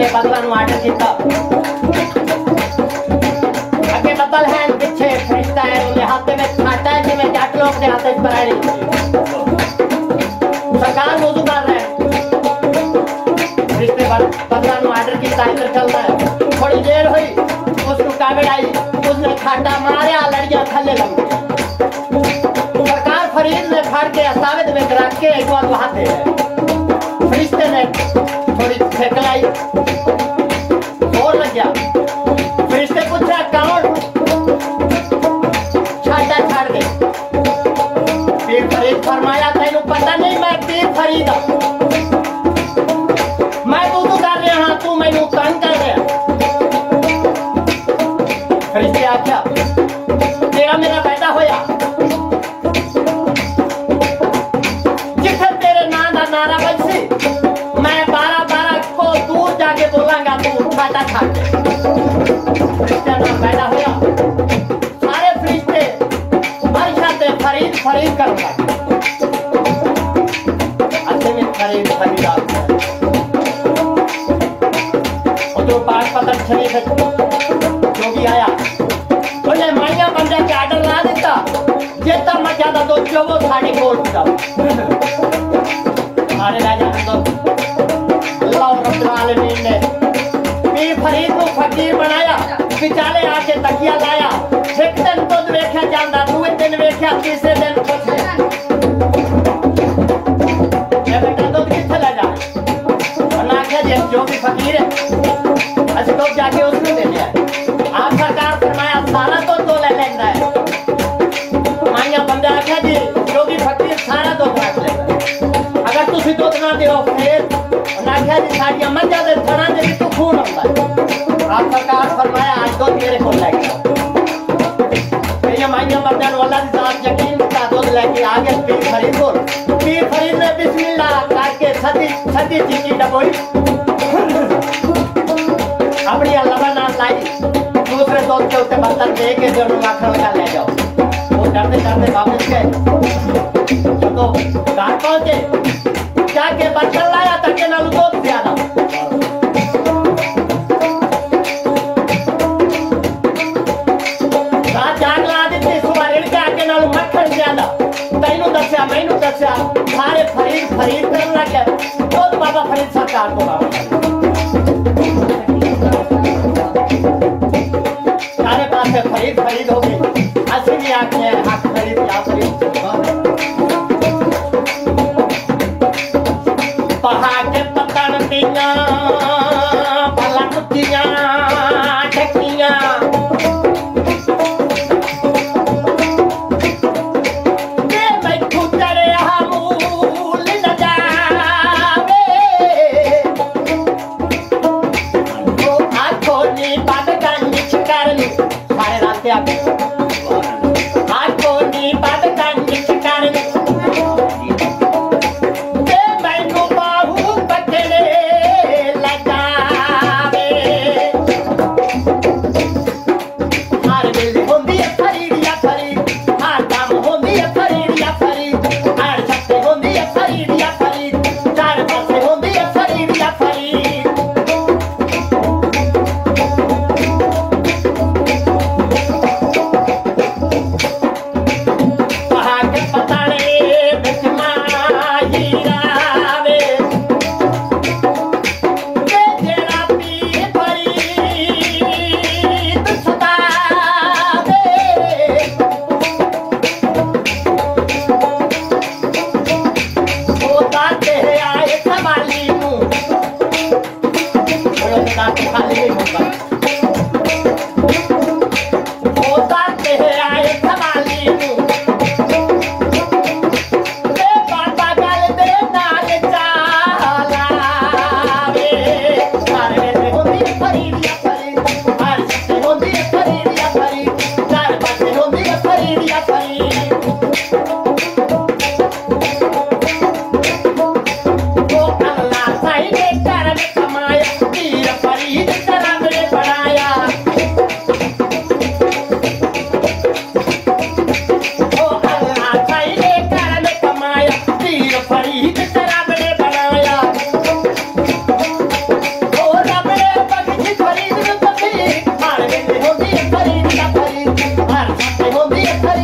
आके बदला ऑर्डर किया। अगे डबल है पीछे फरिश्ता है उन्हें हाथ में खाता है जिमें जट लोग के हाथ पर आई सरकार वुजू कर रहे हैं फरिश्ते बदला ऑर्डर किया इधर चल रहा है। थोड़ी देर हुई उसको कागड़ आई उसने खाटा मारा लड़ियां थले लग गई। सरकार फरीद ने फाड़ के साबित में रख के एक बार हाथ दे फरिश्ते ने थोड़ी फेंकलाई और लग गया। फरिश्ते पूछा कौन छाटा छाड़ दे। पीर फरीद फरमाया तेन पता नहीं मैं पीर फरीद मैं वुजू कर रहा हाँ तू मैनू तंग कर रहा। फरिश्ते आख्या तेरा मेरा पैदा होया जिथे तेरे नाम का नारा बजसी मैं 12-12 को दूर जाके बोलांगा तू छाटा छाड़ दे। फरिश्ते नाम पैदा होया सारे फरिश्ते बरसाते फरीद फरीद करूंगा अच्छे में फरीद फरीद आते हैं और जो पाक पत्थर छड़ी से जोगी आया उन्हें माइया बंदे के आर्डर ला देता जितना मत ज्यादा तो जो वो साड़ी खोल जाओ हमारे राजा तो अल्लाह रब्बुल आलमीन ने पीर फरीद को फकीर बनाया बिचारे आके तकिया लाया एक दिन दूध वेख्या जाता दूसरे दिन वेख्या तीसरे दिन कुछ बेटा दूध कितने ले जा आख्या जी जो भी फकीर है असं तो जाके उसको दे दिया। आप सरकार फरमाया सारा तो ले लेता है माइया बंदे आख्या जी जो भी फकीर सारा तो रख लेता है अगर तुम दूध ना दो फिर आख्या जी साड़ियां मजा दे थना दे तू खून आता है। आप सरकार फरमाया आज दूध मेरे को लेके माइया बंदे वाला यकीन का दूध लेके आ गया पीर फरीद को। पीर फरीद ने बिस्मिल्लाह करके सदी सदी जी की डबोई अपनी अल्लाह नाम लाई दूसरे दूध के उत्ते बर्तन दे के जो आखिर लगा ले जाओ। वो डरते डरते वापस गए जब तो घर पहुंचे जाके बर्तन लाया तक नालू दूध ज्यादा रात जाग ला दी सुबह रिड़ के आके नालू मक्खन ज्यादा तैनू दस्या मैनू दस्या सारे फरीद फरीद करने लगे दूध बाबा फरीद सरकार को बाबा सारे पासे फरीद फरीद हो गई असली भी आके हक फरीद या फरीद पहाड़ के पत्तन दिया भला कुत्तियां ठकियां ये मैं खुदरे हमूल न जावे वो आंखों नी बात करनी करनी सारे रास्ते आके आंखों नी बात करनी करनी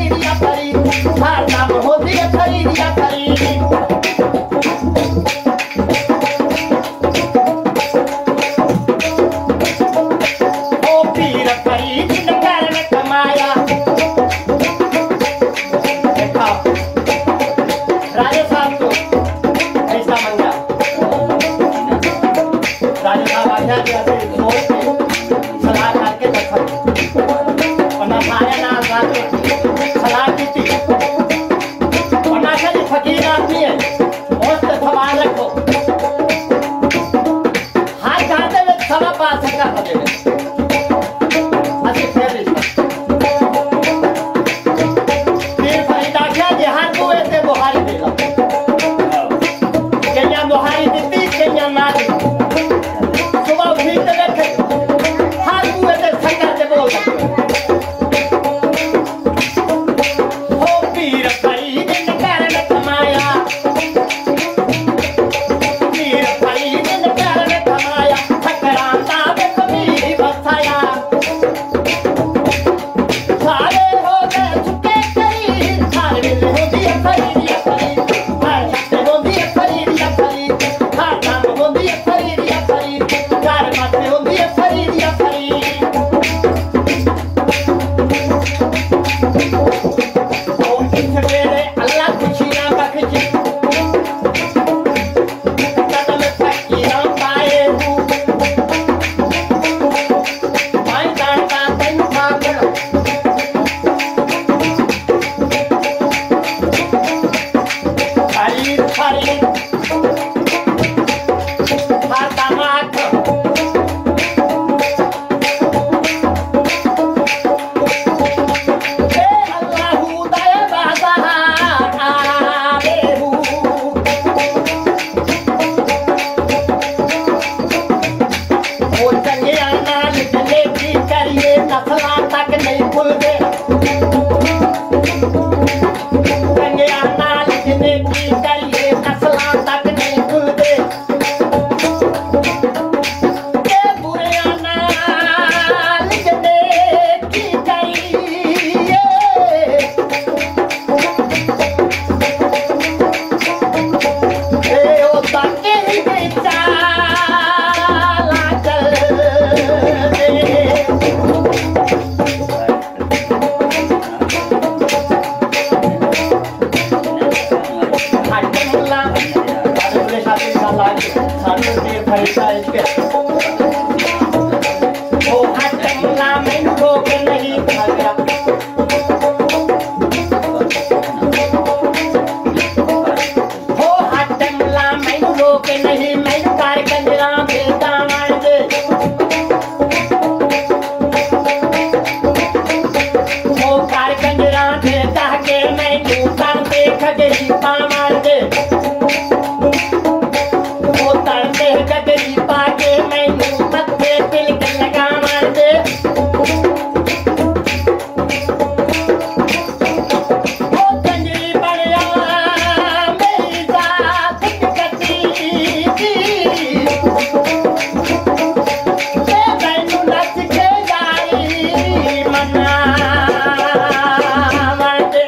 फरीदिया फरीद हर नाम होती है फरीदिया फरीद ओ पीर फरीद ने घर में कमाया देखा राजा साहब को ऐसा मंगा राजा साहब आज्ञा दिया से सोच के सलाह करके देखा और ना खाया ना खाते सलाह की थी और ना खाली फकीर आदमी है बहुत सवाल रखो हाथ खाते में सवा पास का खा देवे ऐसे फिर फिर फरीदा क्या जहां को ऐसे बुहारी देला कन्या बुहारी देती कन्या ना दी सुबह उठी तो देखे हाथ को ऐसे संगा से बोल हो पीर फरीद ने घर में कमाया पीर फरीद ने घर में कमाया ठकराता में कभी बसाया सारे हो गए झुके करीब सारे मिल होती है फरीदिया फरीद हर शब्द होती है फरीदिया फरीद हर नाम होती है फरीदिया फरीद चार बातें होती है फरीदिया फरीद ओ इस मेरे अल्लाह खुशियां बख्शे कदम फकीरां पाए हूं मैं जानता तैन भागण फरीद फरीद खाता माख ए अल्लाहू दया बाजा आबेहू ओ चंगे नाल चले की करिए नस्लां तक नहीं भूलते चंगे नाल चले की करिए नस्लां तक नहीं भूलते ए बुरे नाल चले की करिए ए ओ ताके ही बेचारा चल दे हटमला अरे शादी का लाग सारे देर फरिश्ता इसके ओ हटमला मैं रोक नहीं भागा हो हटमला मैं रोक नहीं मैं कार कंजरा बेटा मार दे ओ कार कंजरा बेटा के मैं दूसरा देख गई पा मार दे ओ तर देख गई पा के मैं मत्थे तिलक लगा मार दे ओ कंजरी बड़िया मेरी जात कटी थी ए मैनू नच के जाई मना मार दे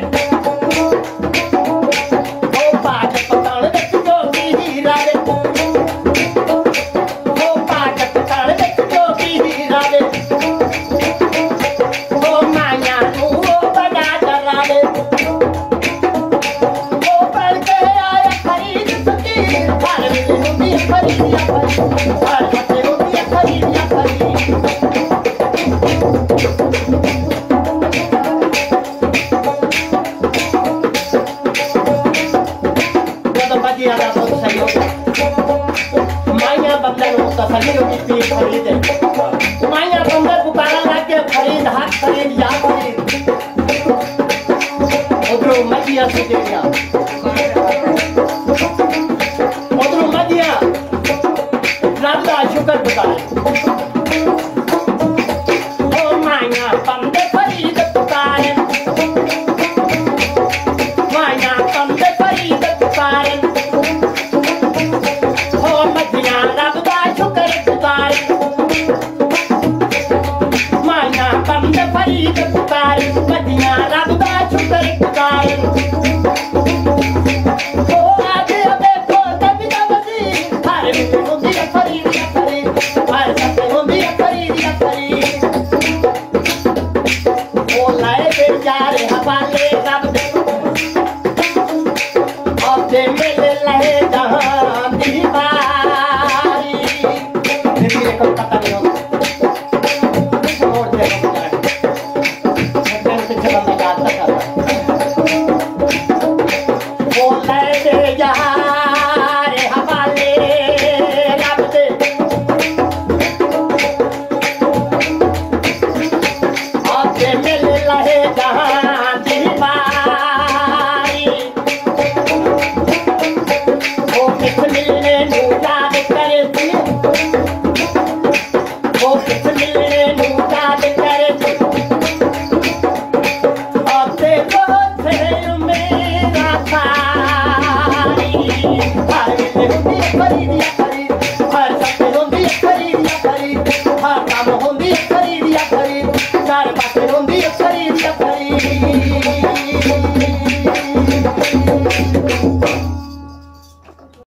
ओ पाट पताल विच जोगी हीरा दे ओ पाट पताल विच जोगी हीरा दे ओ माया नू ओ बड़ा डरा दे ओ पढ़ के आया फरीद फकीर हर मिल होती है फरीदिया फरीद हर बच्चे होती है फरीदिया फरीद ਜਦੋਂ ਬਜਿਆ ਦਾ ਬਹੁਤ ਸਹੀ ਹੋ माया बंदर तसल्ली होगी पीर फरीद माया बंदर पुकारा लाके फरीद हाथ फरीद या फरीद उधरों मजिया से देखा उधरों मजिया रब का शुक्र पुकारे ओ माया बंदर फरीद पुकारे माया बंदर फरीद पुकारे हो मजिया रब का शुक्र पुकारे माया बंदर फरीद पुकारे मजिया रब का शुक्र हर काम होंदी खरीद या खरीद, चार पासे होंदी खरीद या खरीद।